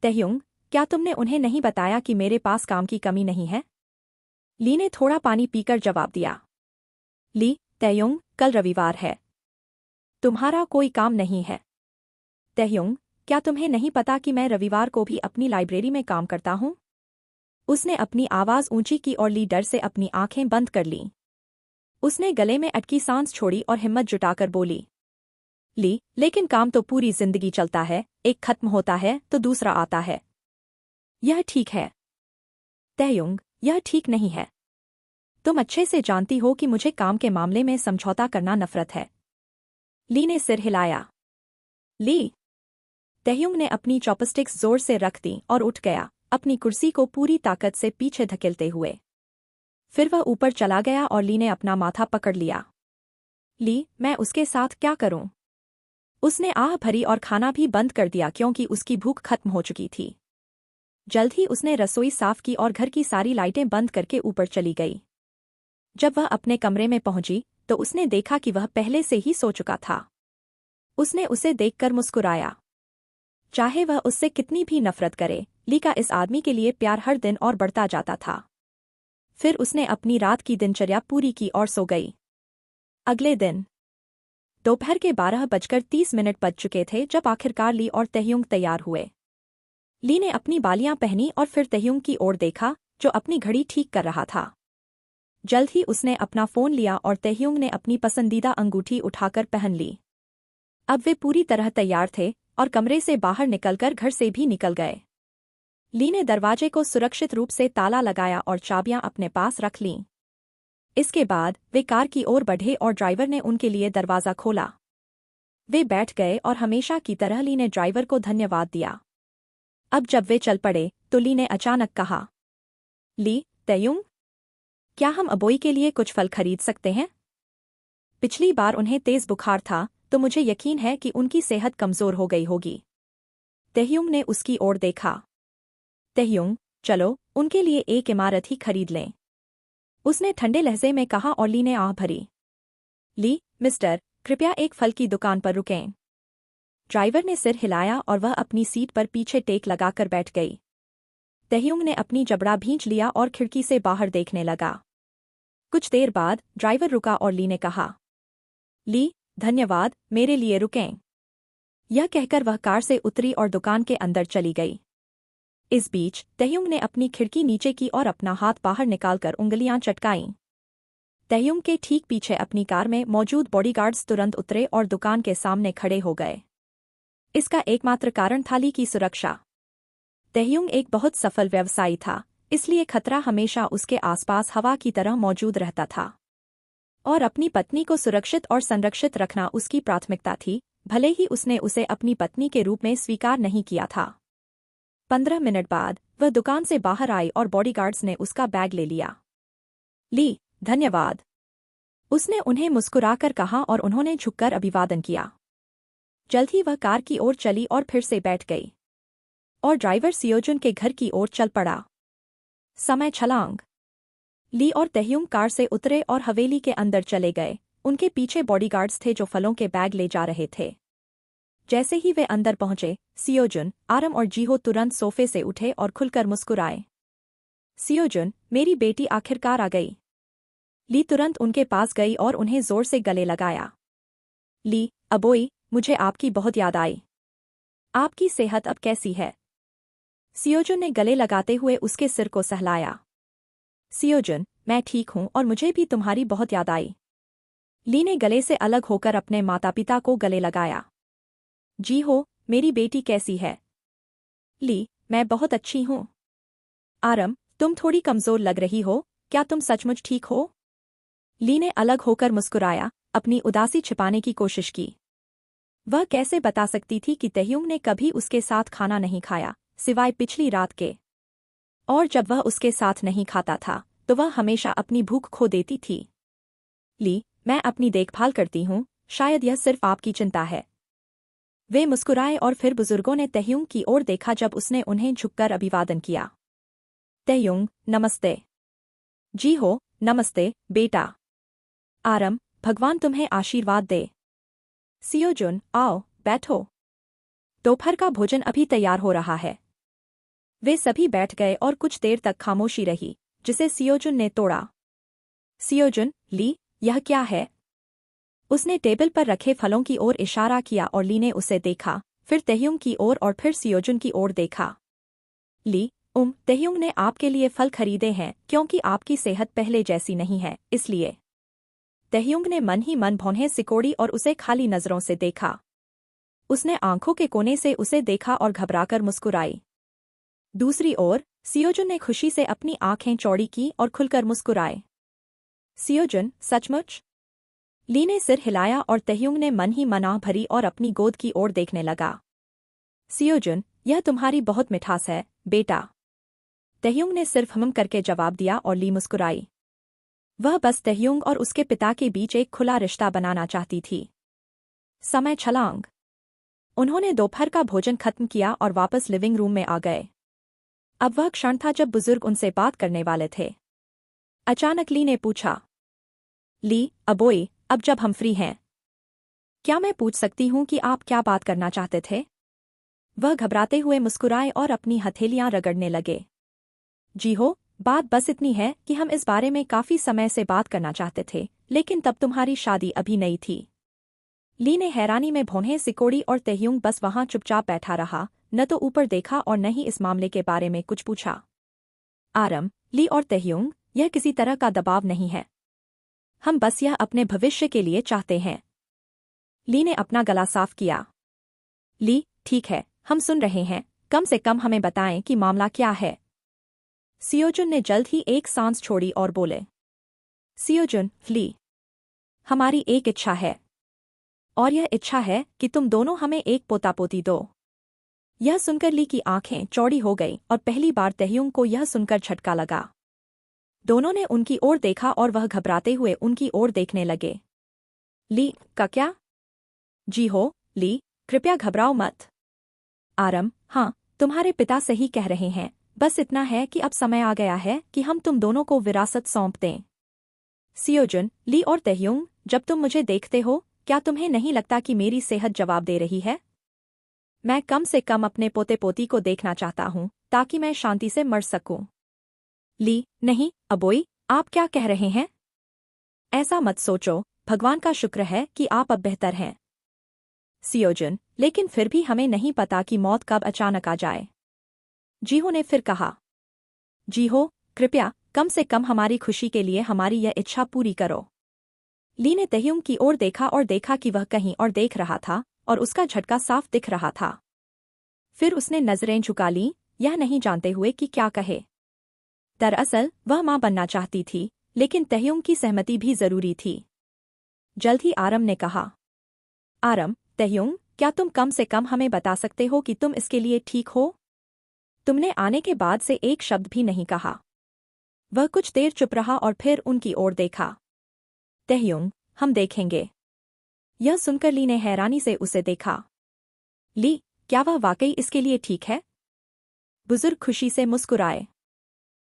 तहयुंग, क्या तुमने उन्हें नहीं बताया कि मेरे पास काम की कमी नहीं है? ली ने थोड़ा पानी पीकर जवाब दिया। ली, तहयुंग, कल रविवार है। तुम्हारा कोई काम नहीं है। तहयुंग, क्या तुम्हें नहीं पता कि मैं रविवार को भी अपनी लाइब्रेरी में काम करता हूँ? उसने अपनी आवाज़ ऊंची की और ली डर से अपनी आंखें बंद कर लीं। उसने गले में अटकी सांस छोड़ी और हिम्मत जुटाकर बोली। ली, लेकिन काम तो पूरी जिंदगी चलता है, एक खत्म होता है तो दूसरा आता है। यह ठीक है। तहयुंग, यह ठीक नहीं है। तुम अच्छे से जानती हो कि मुझे काम के मामले में समझौता करना नफरत है। ली ने सिर हिलाया। ली। तहयुंग ने अपनी चॉपस्टिक्स जोर से रख दी और उठ गया, अपनी कुर्सी को पूरी ताकत से पीछे धकेलते हुए। फिर वह ऊपर चला गया और ली ने अपना माथा पकड़ लिया। ली, मैं उसके साथ क्या करूं? उसने आह भरी और खाना भी बंद कर दिया क्योंकि उसकी भूख खत्म हो चुकी थी। जल्द ही उसने रसोई साफ की और घर की सारी लाइटें बंद करके ऊपर चली गई। जब वह अपने कमरे में पहुंची तो उसने देखा कि वह पहले से ही सो चुका था। उसने उसे देखकर मुस्कुराया। चाहे वह उससे कितनी भी नफरत करे, ली का इस आदमी के लिए प्यार हर दिन और बढ़ता जाता था। फिर उसने अपनी रात की दिनचर्या पूरी की और सो गई। अगले दिन दोपहर के 12:30 बज चुके थे जब आखिरकार ली और तहयुंग तैयार हुए। ली ने अपनी बालियां पहनी और फिर तहयुंग की ओर देखा, जो अपनी घड़ी ठीक कर रहा था। जल्द ही उसने अपना फोन लिया और तहयुंग ने अपनी पसंदीदा अंगूठी उठाकर पहन ली। अब वे पूरी तरह तैयार थे और कमरे से बाहर निकलकर घर से भी निकल गए। ली ने दरवाजे को सुरक्षित रूप से ताला लगाया और चाबियां अपने पास रख लीं। इसके बाद वे कार की ओर बढ़े और ड्राइवर ने उनके लिए दरवाज़ा खोला। वे बैठ गए और हमेशा की तरह ली ने ड्राइवर को धन्यवाद दिया। अब जब वे चल पड़े तो ली ने अचानक कहा। ली, तहयुंग, क्या हम अबोई के लिए कुछ फल खरीद सकते हैं? पिछली बार उन्हें तेज बुखार था तो मुझे यकीन है कि उनकी सेहत कमजोर हो गई होगी। तहयुंग ने उसकी ओर देखा। तहयुंग, चलो उनके लिए एक इमारत ही खरीद लें, उसने ठंडे लहजे में कहा और ली ने आह भरी। ली, मिस्टर, कृपया एक फल की दुकान पर रुकें। ड्राइवर ने सिर हिलाया और वह अपनी सीट पर पीछे टेक लगाकर बैठ गई। तहयुंग ने अपनी जबड़ा भींच लिया और खिड़की से बाहर देखने लगा। कुछ देर बाद ड्राइवर रुका और ली ने कहा। ली, धन्यवाद, मेरे लिए रुकें। यह कहकर वह कार से उतरी और दुकान के अंदर चली गई। इस बीच तहयुंग ने अपनी खिड़की नीचे की और अपना हाथ बाहर निकालकर उंगलियां चटकाईं। तहयुंग के ठीक पीछे अपनी कार में मौजूद बॉडीगार्ड्स तुरंत उतरे और दुकान के सामने खड़े हो गए। इसका एकमात्र कारण था ली की सुरक्षा। तहयुंग एक बहुत सफल व्यवसायी था, इसलिए खतरा हमेशा उसके आसपास हवा की तरह मौजूद रहता था। और अपनी पत्नी को सुरक्षित और संरक्षित रखना उसकी प्राथमिकता थी, भले ही उसने उसे अपनी पत्नी के रूप में स्वीकार नहीं किया था। 15 मिनट बाद वह दुकान से बाहर आई और बॉडीगार्ड्स ने उसका बैग ले लिया। ली, धन्यवाद, उसने उन्हें मुस्कुराकर कहा और उन्होंने झुककर अभिवादन किया। जल्द ही वह कार की ओर चली और फिर से बैठ गई। और ड्राइवर सियोजुन के घर की ओर चल पड़ा। समय छलांग। ली और तहयुंग कार से उतरे और हवेली के अंदर चले गए, उनके पीछे बॉडीगार्ड्स थे जो फलों के बैग ले जा रहे थे। जैसे ही वे अंदर पहुंचे, सियोजुन, आरम और जीहो तुरंत सोफे से उठे और खुलकर मुस्कुराए। सियोजुन, मेरी बेटी आखिरकार आ गई। ली तुरंत उनके पास गई और उन्हें जोर से गले लगाया। ली, अबोई, मुझे आपकी बहुत याद आई। आपकी सेहत अब कैसी है? सियोजुन ने गले लगाते हुए उसके सिर को सहलाया। सियोजुन, मैं ठीक हूं और मुझे भी तुम्हारी बहुत याद आई। ली ने गले से अलग होकर अपने माता पिता को गले लगाया। जी हो, मेरी बेटी कैसी है? ली, मैं बहुत अच्छी हूं। आरम, तुम थोड़ी कमजोर लग रही हो, क्या तुम सचमुच ठीक हो? ली ने अलग होकर मुस्कुराया, अपनी उदासी छिपाने की कोशिश की। वह कैसे बता सकती थी कि तहयुंग ने कभी उसके साथ खाना नहीं खाया, सिवाय पिछली रात के। और जब वह उसके साथ नहीं खाता था, तो वह हमेशा अपनी भूख खो देती थी। ली, मैं अपनी देखभाल करती हूँ, शायद यह सिर्फ आपकी चिंता है। वे मुस्कुराए और फिर बुजुर्गों ने तहयुंग की ओर देखा जब उसने उन्हें झुककर अभिवादन किया। तहयुंग, नमस्ते। जी हो, नमस्ते, बेटा। आरम, भगवान तुम्हें आशीर्वाद दे। सियोजुन, आओ, बैठो। दोपहर का भोजन अभी तैयार हो रहा है। वे सभी बैठ गए और कुछ देर तक खामोशी रही, जिसे सियोजुन ने तोड़ा। सियोजुन, ली, यह क्या है? उसने टेबल पर रखे फलों की ओर इशारा किया और ली ने उसे देखा, फिर तहयुंग की ओर और फिर सियोजुन की ओर देखा। ली, तहयुंग ने आपके लिए फल खरीदे हैं क्योंकि आपकी सेहत पहले जैसी नहीं है, इसलिए। तहयुंग ने मन ही मन भौंहें सिकोड़ी और उसे खाली नजरों से देखा। उसने आंखों के कोने से उसे देखा और घबराकर मुस्कुराई। दूसरी ओर, सियोजुन ने खुशी से अपनी आंखें चौड़ी की और खुलकर मुस्कुराए। सियोजुन, सचमुच? ली ने सिर हिलाया और तहयुंग ने मन ही मन आह भरी और अपनी गोद की ओर देखने लगा। सियोजुन, यह तुम्हारी बहुत मिठास है, बेटा। तहयुंग ने सिर्फ हम करके जवाब दिया और ली मुस्कुराई। वह बस तहयुंग और उसके पिता के बीच एक खुला रिश्ता बनाना चाहती थी। समय छलांग। उन्होंने दोपहर का भोजन खत्म किया और वापस लिविंग रूम में आ गए। अब वह क्षण था जब बुजुर्ग उनसे बात करने वाले थे। अचानक ली ने पूछा। ली, अबोई, अब जब हम फ्री हैं, क्या मैं पूछ सकती हूँ कि आप क्या बात करना चाहते थे? वह घबराते हुए मुस्कुराए और अपनी हथेलियां रगड़ने लगे। जी हो, बात बस इतनी है कि हम इस बारे में काफी समय से बात करना चाहते थे, लेकिन तब तुम्हारी शादी अभी नई थी। ली ने हैरानी में भौंहें सिकोड़ी और तहयुंग बस वहां चुपचाप बैठा रहा, न तो ऊपर देखा और न ही इस मामले के बारे में कुछ पूछा। आरम, ली और तहयुंग, यह किसी तरह का दबाव नहीं है। हम बस यह अपने भविष्य के लिए चाहते हैं। ली ने अपना गला साफ किया। ली, ठीक है, हम सुन रहे हैं, कम से कम हमें बताएं कि मामला क्या है। सियोजुन ने जल्द ही एक सांस छोड़ी और बोले। सियोजुन, ली, हमारी एक इच्छा है। और यह इच्छा है कि तुम दोनों हमें एक पोता पोती दो। यह सुनकर ली की आंखें चौड़ी हो गई और पहली बार तहयुंग को यह सुनकर झटका लगा। दोनों ने उनकी ओर देखा और वह घबराते हुए उनकी ओर देखने लगे। ली, का क्या? जी हो, ली, कृपया घबराओ मत। आरम, हाँ, तुम्हारे पिता सही कह रहे हैं, बस इतना है कि अब समय आ गया है कि हम तुम दोनों को विरासत सौंप दें। सियोजुन, ली और तहयुंग, जब तुम मुझे देखते हो, क्या तुम्हें नहीं लगता कि मेरी सेहत जवाब दे रही है? मैं कम से कम अपने पोते पोती को देखना चाहता हूँ, ताकि मैं शांति से मर सकूं। ली, नहीं, अबोई, आप क्या कह रहे हैं? ऐसा मत सोचो, भगवान का शुक्र है कि आप अब बेहतर हैं। सियोजुन, लेकिन फिर भी हमें नहीं पता कि मौत कब अचानक आ जाए। जीहो ने फिर कहा। जीहो, कृपया, कम से कम हमारी खुशी के लिए हमारी यह इच्छा पूरी करो। ली ने तहयुंग की ओर देखा और देखा कि वह कहीं और देख रहा था, और उसका झटका साफ दिख रहा था। फिर उसने नजरें झुका लीं, यह नहीं जानते हुए कि क्या कहे। दरअसल, वह मां बनना चाहती थी, लेकिन तहयुंग की सहमति भी जरूरी थी। जल्द ही आरम ने कहा। आरम, तहयुंग, क्या तुम कम से कम हमें बता सकते हो कि तुम इसके लिए ठीक हो? तुमने आने के बाद से एक शब्द भी नहीं कहा। वह कुछ देर चुप रहा और फिर उनकी ओर देखा। तहयुंग, हम देखेंगे। यह सुनकर ली ने हैरानी से उसे देखा। ली, क्या वह वाकई इसके लिए ठीक है? बुजुर्ग खुशी से मुस्कुराए।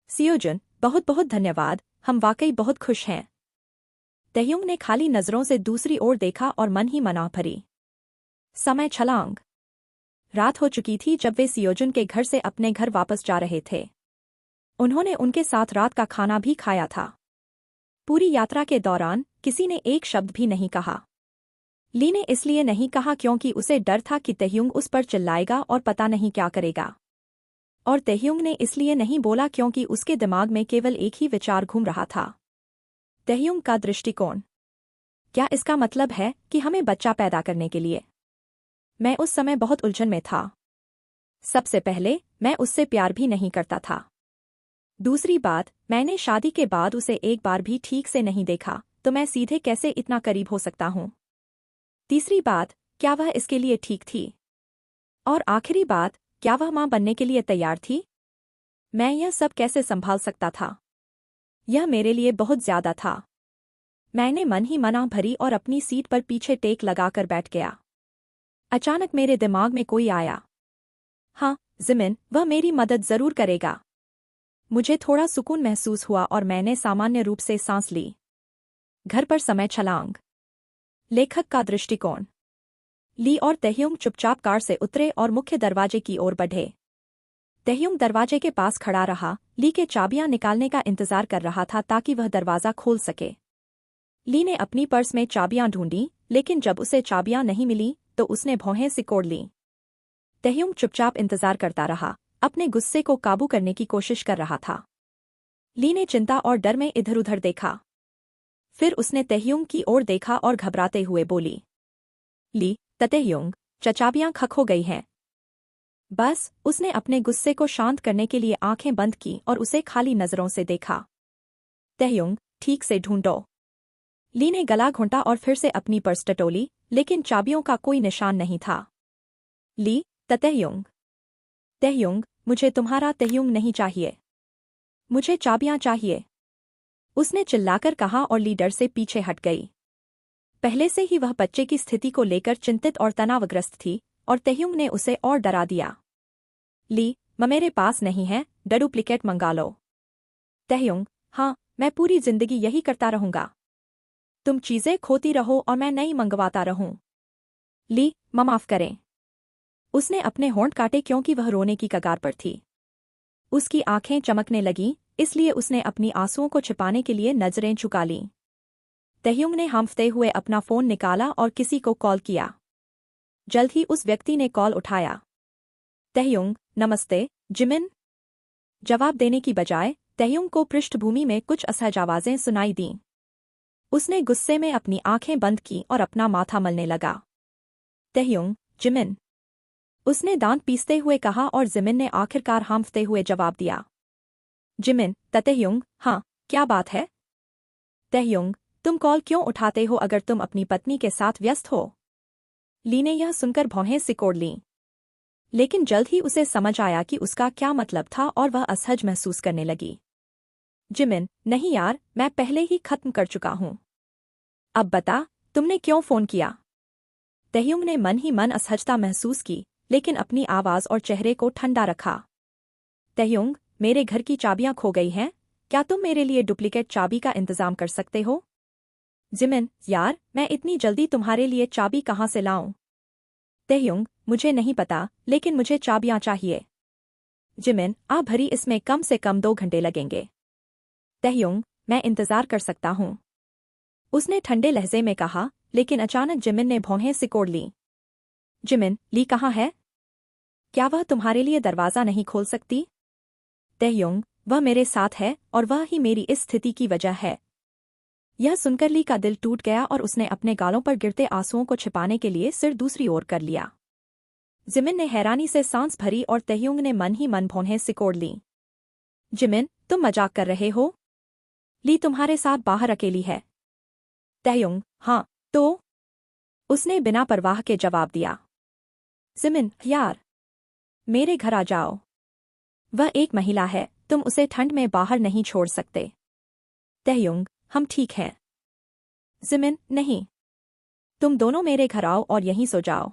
सियोजुन, बहुत बहुत धन्यवाद, हम वाकई बहुत खुश हैं। तहयुंग ने खाली नजरों से दूसरी ओर देखा और मन ही मना भरी। समय छलांग। रात हो चुकी थी जब वे सियोजुन के घर से अपने घर वापस जा रहे थे। उन्होंने उनके साथ रात का खाना भी खाया था। पूरी यात्रा के दौरान किसी ने एक शब्द भी नहीं कहा। ली ने इसलिए नहीं कहा क्योंकि उसे डर था कि तहयुंग उस पर चिल्लाएगा और पता नहीं क्या करेगा। और तहयुंग ने इसलिए नहीं बोला क्योंकि उसके दिमाग में केवल एक ही विचार घूम रहा था। तहयुंग का दृष्टिकोण। क्या इसका मतलब है कि हमें बच्चा पैदा करने के लिए? मैं उस समय बहुत उलझन में था। सबसे पहले, मैं उससे प्यार भी नहीं करता था। दूसरी बात, मैंने शादी के बाद उसे एक बार भी ठीक से नहीं देखा, तो मैं सीधे कैसे इतना करीब हो सकता हूँ? तीसरी बात, क्या वह इसके लिए ठीक थी? और आखिरी बात, क्या वह मां बनने के लिए तैयार थी? मैं यह सब कैसे संभाल सकता था? यह मेरे लिए बहुत ज्यादा था। मैंने मन ही मना भरी और अपनी सीट पर पीछे टेक लगाकर बैठ गया। अचानक मेरे दिमाग में कोई आया। हाँ, जिमिन, वह मेरी मदद जरूर करेगा। मुझे थोड़ा सुकून महसूस हुआ और मैंने सामान्य रूप से सांस ली। घर पर समय छलांग। लेखक का दृष्टिकोण। ली और तहयुंग चुपचाप कार से उतरे और मुख्य दरवाजे की ओर बढ़े। तहयुंग दरवाजे के पास खड़ा रहा, ली के चाबियां निकालने का इंतजार कर रहा था ताकि वह दरवाजा खोल सके। ली ने अपनी पर्स में चाबियां ढूंढी, लेकिन जब उसे चाबियां नहीं मिली तो उसने भौहें सिकोड़ लीं। तहयुंग चुपचाप इंतजार करता रहा, अपने गुस्से को काबू करने की कोशिश कर रहा था। ली ने चिंता और डर में इधर-उधर देखा। फिर उसने तहयुंग की ओर देखा और घबराते हुए बोली, ली, तहयुंग, चाबियां खो हो गई हैं। बस, उसने अपने गुस्से को शांत करने के लिए आंखें बंद की और उसे खाली नजरों से देखा। तहयुंग, ठीक से ढूंढो। ली ने गला घोंटा और फिर से अपनी पर्स टटोली, लेकिन चाबियों का कोई निशान नहीं था। ली, तहयुंग। तहयुंग, मुझे तुम्हारा तहयुंग नहीं चाहिए। मुझे चाबियां चाहिए। उसने चिल्लाकर कहा और ली डर से पीछे हट गई। पहले से ही वह बच्चे की स्थिति को लेकर चिंतित और तनावग्रस्त थी, और तहयुंग ने उसे और डरा दिया। ली, मेरे पास नहीं है, डुप्लीकेट मंगा लो। तहयुंग, हाँ, मैं पूरी जिंदगी यही करता रहूंगा। तुम चीजें खोती रहो और मैं नई मंगवाता रहूं। ली, माफ करें। उसने अपने होंठ काटे क्योंकि वह रोने की कगार पर थी। उसकी आंखें चमकने लगीं, इसलिए उसने अपनी आंसुओं को छिपाने के लिए नजरें झुका लीं। तहयुंग ने हांफते हुए अपना फोन निकाला और किसी को कॉल किया। जल्द ही उस व्यक्ति ने कॉल उठाया। तहयुंग, नमस्ते, जिमिन। जवाब देने की बजाय तहयुंग को पृष्ठभूमि में कुछ असहज आवाजें सुनाई दीं। उसने गुस्से में अपनी आंखें बंद की और अपना माथा मलने लगा। तहयुंग, जिमिन। उसने दांत पीसते हुए कहा और जिमिन ने आखिरकार हांफते हुए जवाब दिया। जिमिन, तहयुंग, हाँ, क्या बात है? तहयुंग, तुम कॉल क्यों उठाते हो अगर तुम अपनी पत्नी के साथ व्यस्त हो? ली ने यह सुनकर भौहें सिकोड़ लीं। लेकिन जल्द ही उसे समझ आया कि उसका क्या मतलब था और वह असहज महसूस करने लगी। जिमिन, नहीं यार, मैं पहले ही खत्म कर चुका हूं। अब बता, तुमने क्यों फोन किया? तहयुंग ने मन ही मन असहजता महसूस की, लेकिन अपनी आवाज और चेहरे को ठंडा रखा। तहयुंग, मेरे घर की चाबियां खो गई हैं, क्या तुम मेरे लिए डुप्लीकेट चाबी का इंतजाम कर सकते हो? जिमिन, यार, मैं इतनी जल्दी तुम्हारे लिए चाबी कहाँ से लाऊं? तहयुंग, मुझे नहीं पता, लेकिन मुझे चाबियां चाहिए। जिमिन, आप भरी इसमें कम से कम 2 घंटे लगेंगे। तहयुंग, मैं इंतजार कर सकता हूं। उसने ठंडे लहजे में कहा, लेकिन अचानक जिमिन ने भौहें सिकोड़ लीं। जिमिन, ली कहाँ है? क्या वह तुम्हारे लिए दरवाजा नहीं खोल सकती? तहयुंग, वह मेरे साथ है और वह ही मेरी इस स्थिति की वजह है। यह सुनकर ली का दिल टूट गया और उसने अपने गालों पर गिरते आंसुओं को छिपाने के लिए सिर दूसरी ओर कर लिया। जिमिन ने हैरानी से सांस भरी और तहयुंग ने मन ही मन भौहें सिकोड़ लीं। जिमिन, तुम मजाक कर रहे हो? ली तुम्हारे साथ बाहर अकेली है। तहयुंग, हाँ, तो? उसने बिना परवाह के जवाब दिया। जिमिन, यार, मेरे घर आ जाओ। वह एक महिला है, तुम उसे ठंड में बाहर नहीं छोड़ सकते। तहयुंग, हम ठीक हैं। जिमिन, नहीं। तुम दोनों मेरे घर आओ और यहीं सो जाओ।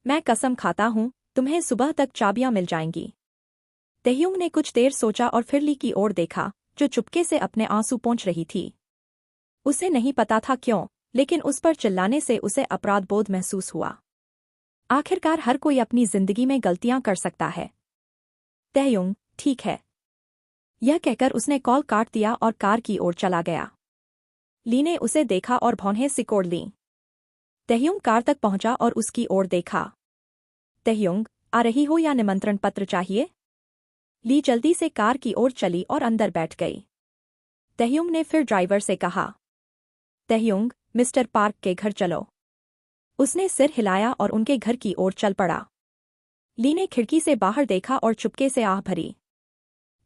मैं कसम खाता हूं, तुम्हें सुबह तक चाबियां मिल जाएंगी। तहयुंग ने कुछ देर सोचा और फिर ली की ओर देखा, जो चुपके से अपने आंसू पोंछ रही थी। उसे नहीं पता था क्यों, लेकिन उस पर चिल्लाने से उसे अपराध बोध महसूस हुआ। आखिरकार हर कोई अपनी जिंदगी में गलतियां कर सकता है। तहयुंग, ठीक है। यह कहकर उसने कॉल काट दिया और कार की ओर चला गया। ली ने उसे देखा और भौंहें सिकोड़ लीं। तहयुंग कार तक पहुंचा और उसकी ओर देखा। तहयुंग, आ रही हो या निमंत्रण पत्र चाहिए? ली जल्दी से कार की ओर चली और अंदर बैठ गई। तहयुंग ने फिर ड्राइवर से कहा, तहयुंग, मिस्टर पार्क के घर चलो। उसने सिर हिलाया और उनके घर की ओर चल पड़ा। ली ने खिड़की से बाहर देखा और चुपके से आह भरी।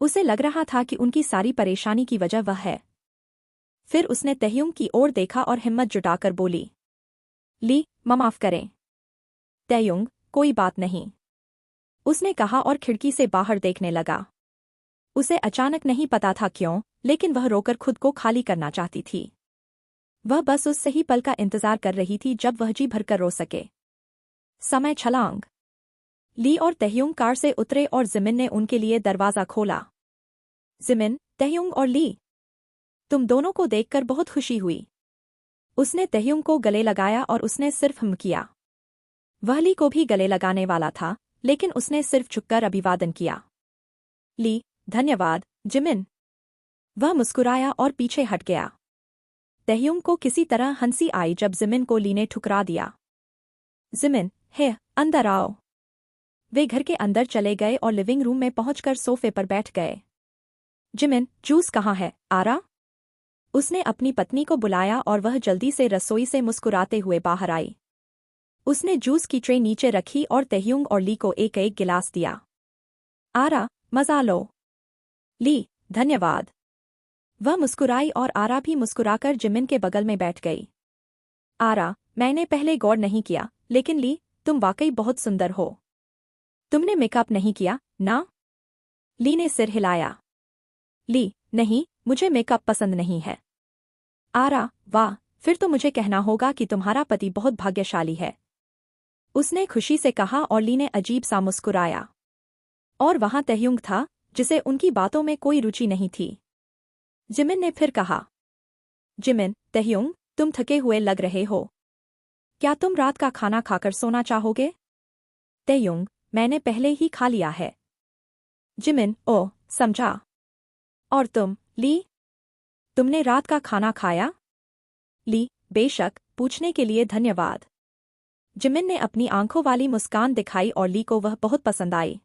उसे लग रहा था कि उनकी सारी परेशानी की वजह वह है। फिर उसने तहयुंग की ओर देखा और हिम्मत जुटाकर बोली, ली, माफ करें। तहयुंग, कोई बात नहीं, उसने कहा और खिड़की से बाहर देखने लगा। उसे अचानक नहीं पता था क्यों, लेकिन वह रोकर खुद को खाली करना चाहती थी। वह बस उस सही पल का इंतजार कर रही थी जब वह जी भरकर रो सके। समय छलांग। ली और तहयुंग कार से उतरे और जिमिन ने उनके लिए दरवाजा खोला। जिमिन, तहयुंग और ली, तुम दोनों को देखकर बहुत खुशी हुई। उसने तहयुंग को गले लगाया और उसने सिर्फ किया। वह ली को भी गले लगाने वाला था, लेकिन उसने सिर्फ झुककर अभिवादन किया। ली, धन्यवाद, जिमिन। वह मुस्कुराया और पीछे हट गया। तहयुंग को किसी तरह हंसी आई जब जिमिन को ली ने ठुकरा दिया। जिमिन, हे, अंदर आओ। वे घर के अंदर चले गए और लिविंग रूम में पहुंचकर सोफे पर बैठ गए। जिमिन, जूस कहाँ है, आरा? उसने अपनी पत्नी को बुलाया और वह जल्दी से रसोई से मुस्कुराते हुए बाहर आई। उसने जूस की ट्रे नीचे रखी और तहयुंग और ली को एक एक गिलास दिया। आरा, मजा लो। ली, धन्यवाद। वह मुस्कुराई और आरा भी मुस्कुराकर जिमिन के बगल में बैठ गई। आरा, मैंने पहले गौर नहीं किया, लेकिन ली, तुम वाकई बहुत सुंदर हो। तुमने मेकअप नहीं किया, ना? ली ने सिर हिलाया। ली, नहीं, मुझे मेकअप पसंद नहीं है। आरा, वाह, फिर तो मुझे कहना होगा कि तुम्हारा पति बहुत भाग्यशाली है। उसने खुशी से कहा और ली ने अजीब सा मुस्कुराया। और वहां तहयुंग था, जिसे उनकी बातों में कोई रुचि नहीं थी। जिमिन ने फिर कहा, जिमिन, तहयुंग, तुम थके हुए लग रहे हो। क्या तुम रात का खाना खाकर सोना चाहोगे? तहयुंग, मैंने पहले ही खा लिया है। जिमिन, ओह, समझा। और तुम, ली? तुमने रात का खाना खाया? ली, बेशक, पूछने के लिए धन्यवाद। जिमिन ने अपनी आंखों वाली मुस्कान दिखाई और ली को वह बहुत पसंद आई।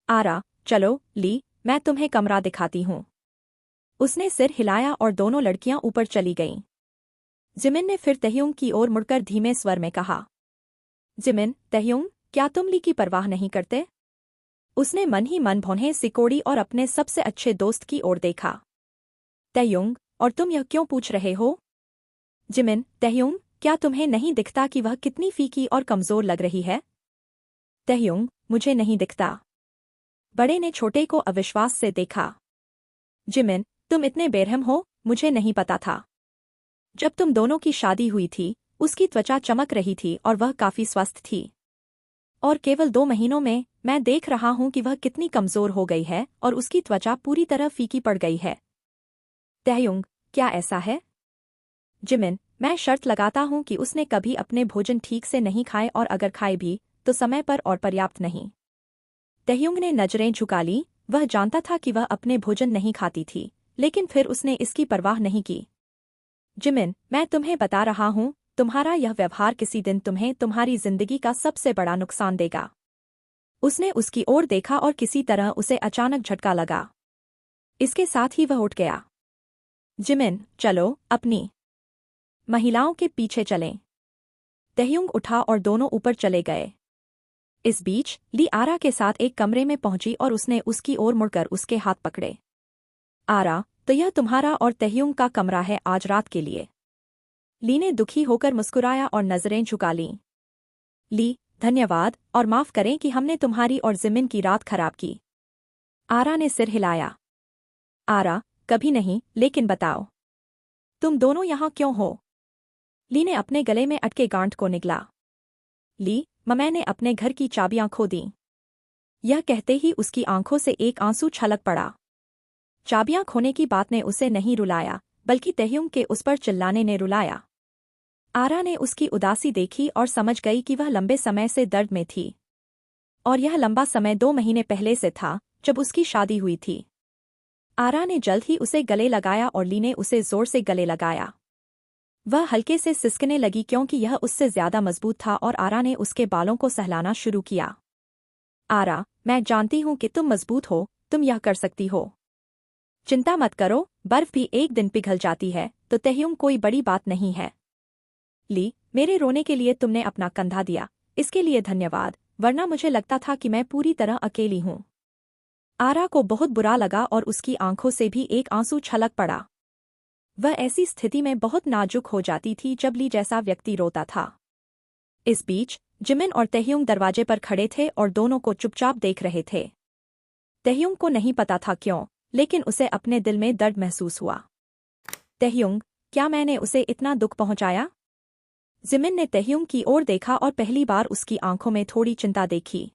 आरा, चलो, ली, मैं तुम्हें कमरा दिखाती हूँ। उसने सिर हिलाया और दोनों लड़कियां ऊपर चली गईं। जिमिन ने फिर तहयुंग की ओर मुड़कर धीमे स्वर में कहा, जिमिन, तहयुंग, क्या तुम ली की परवाह नहीं करते? उसने मन ही मन भौंहें सिकोड़ी और अपने सबसे अच्छे दोस्त की ओर देखा। तहयुंग, और तुम यह क्यों पूछ रहे हो? जिमिन, तहयुंग, क्या तुम्हें नहीं दिखता कि वह कितनी फीकी और कमजोर लग रही है? तहयुंग, मुझे नहीं दिखता। बड़े ने छोटे को अविश्वास से देखा। जिमिन, तुम इतने बेरहम हो, मुझे नहीं पता था। जब तुम दोनों की शादी हुई थी, उसकी त्वचा चमक रही थी और वह काफी स्वस्थ थी। और केवल 2 महीनों में, मैं देख रहा हूं कि वह कितनी कमजोर हो गई है और उसकी त्वचा पूरी तरह फीकी पड़ गई है। तहयुंग, क्या ऐसा है? जिमिन, मैं शर्त लगाता हूं कि उसने कभी अपने भोजन ठीक से नहीं खाए और अगर खाए भी, तो समय पर और पर्याप्त नहीं। तहयुंग ने नजरें झुका ली, वह जानता था कि वह अपने भोजन नहीं खाती थी, लेकिन फिर उसने इसकी परवाह नहीं की। जिमिन, मैं तुम्हें बता रहा हूं, तुम्हारा यह व्यवहार किसी दिन तुम्हें तुम्हारी जिंदगी का सबसे बड़ा नुकसान देगा। उसने उसकी ओर देखा और किसी तरह उसे अचानक झटका लगा। इसके साथ ही वह उठ गया। जिमिन, चलो, अपनी महिलाओं के पीछे चलें। तहयुंग उठा और दोनों ऊपर चले गए। इस बीच ली आरा के साथ एक कमरे में पहुंची और उसने उसकी ओर मुड़कर उसके हाथ पकड़े। आरा, तो यह तुम्हारा और तहयुंग का कमरा है आज रात के लिए। ली ने दुखी होकर मुस्कुराया और नजरें झुका लीं। ली, धन्यवाद और माफ करें कि हमने तुम्हारी और जिमिन की रात खराब की। आरा ने सिर हिलाया। आरा, कभी नहीं, लेकिन बताओ, तुम दोनों यहाँ क्यों हो? ली ने अपने गले में अटके गांठ को निगला। ली, मैंने अपने घर की चाबियां खो दी। यह कहते ही उसकी आंखों से एक आंसू छलक पड़ा। चाबियां खोने की बात ने उसे नहीं रुलाया, बल्कि तहयुंग के उस पर चिल्लाने ने रुलाया। आरा ने उसकी उदासी देखी और समझ गई कि वह लंबे समय से दर्द में थी। और यह लंबा समय 2 महीने पहले से था, जब उसकी शादी हुई थी। आरा ने जल्द ही उसे गले लगाया और ली ने उसे जोर से गले लगाया। वह हल्के से सिसकने लगी क्योंकि यह उससे ज्यादा मजबूत था और आरा ने उसके बालों को सहलाना शुरू किया। आरा, मैं जानती हूं कि तुम मजबूत हो, तुम यह कर सकती हो। चिंता मत करो, बर्फ भी एक दिन पिघल जाती है, तो तहयुंग कोई बड़ी बात नहीं है। ली, मेरे रोने के लिए तुमने अपना कंधा दिया, इसके लिए धन्यवाद, वरना मुझे लगता था कि मैं पूरी तरह अकेली हूं। आरा को बहुत बुरा लगा और उसकी आंखों से भी एक आंसू छलक पड़ा। वह ऐसी स्थिति में बहुत नाजुक हो जाती थी जब ली जैसा व्यक्ति रोता था। इस बीच जिमिन और तहयुंग दरवाजे पर खड़े थे और दोनों को चुपचाप देख रहे थे। तहयुंग को नहीं पता था क्यों, लेकिन उसे अपने दिल में दर्द महसूस हुआ। तहयुंग, क्या मैंने उसे इतना दुख पहुंचाया? जिमिन ने तहयुंग की ओर देखा और पहली बार उसकी आंखों में थोड़ी चिंता देखी।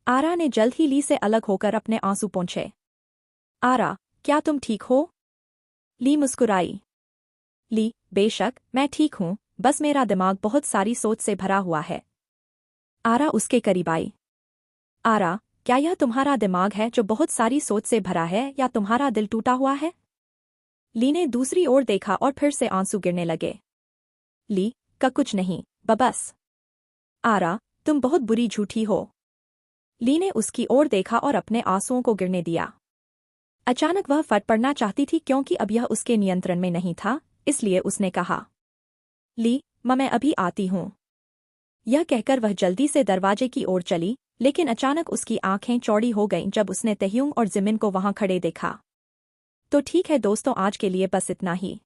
आरा ने जल्द ही ली से अलग होकर अपने आंसू पोंछे। आरा, क्या तुम ठीक हो? ली मुस्कुराई। ली, बेशक, मैं ठीक हूं, बस मेरा दिमाग बहुत सारी सोच से भरा हुआ है। आरा उसके करीब आई। आरा, क्या यह तुम्हारा दिमाग है जो बहुत सारी सोच से भरा है या तुम्हारा दिल टूटा हुआ है? ली ने दूसरी ओर देखा और फिर से आंसू गिरने लगे। ली का कुछ नहीं, बस। आरा, तुम बहुत बुरी झूठी हो। ली ने उसकी ओर देखा और अपने आंसुओं को गिरने दिया। अचानक वह फट पड़ना चाहती थी क्योंकि अब यह उसके नियंत्रण में नहीं था, इसलिए उसने कहा, ली, मैं अभी आती हूं। यह कहकर वह जल्दी से दरवाजे की ओर चली, लेकिन अचानक उसकी आंखें चौड़ी हो गईं जब उसने तहयुंग और जिमिन को वहां खड़े देखा। तो ठीक है दोस्तों, आज के लिए बस इतना ही।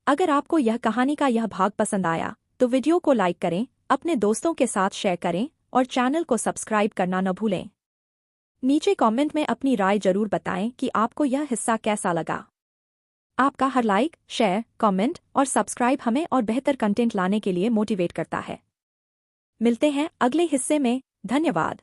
अगर आपको यह कहानी का यह भाग पसंद आया तो वीडियो को लाइक करें, अपने दोस्तों के साथ शेयर करें और चैनल को सब्सक्राइब करना न भूलें। नीचे कमेंट में अपनी राय जरूर बताएं कि आपको यह हिस्सा कैसा लगा। आपका हर लाइक, शेयर, कमेंट और सब्सक्राइब हमें और बेहतर कंटेंट लाने के लिए मोटिवेट करता है। मिलते हैं अगले हिस्से में। धन्यवाद।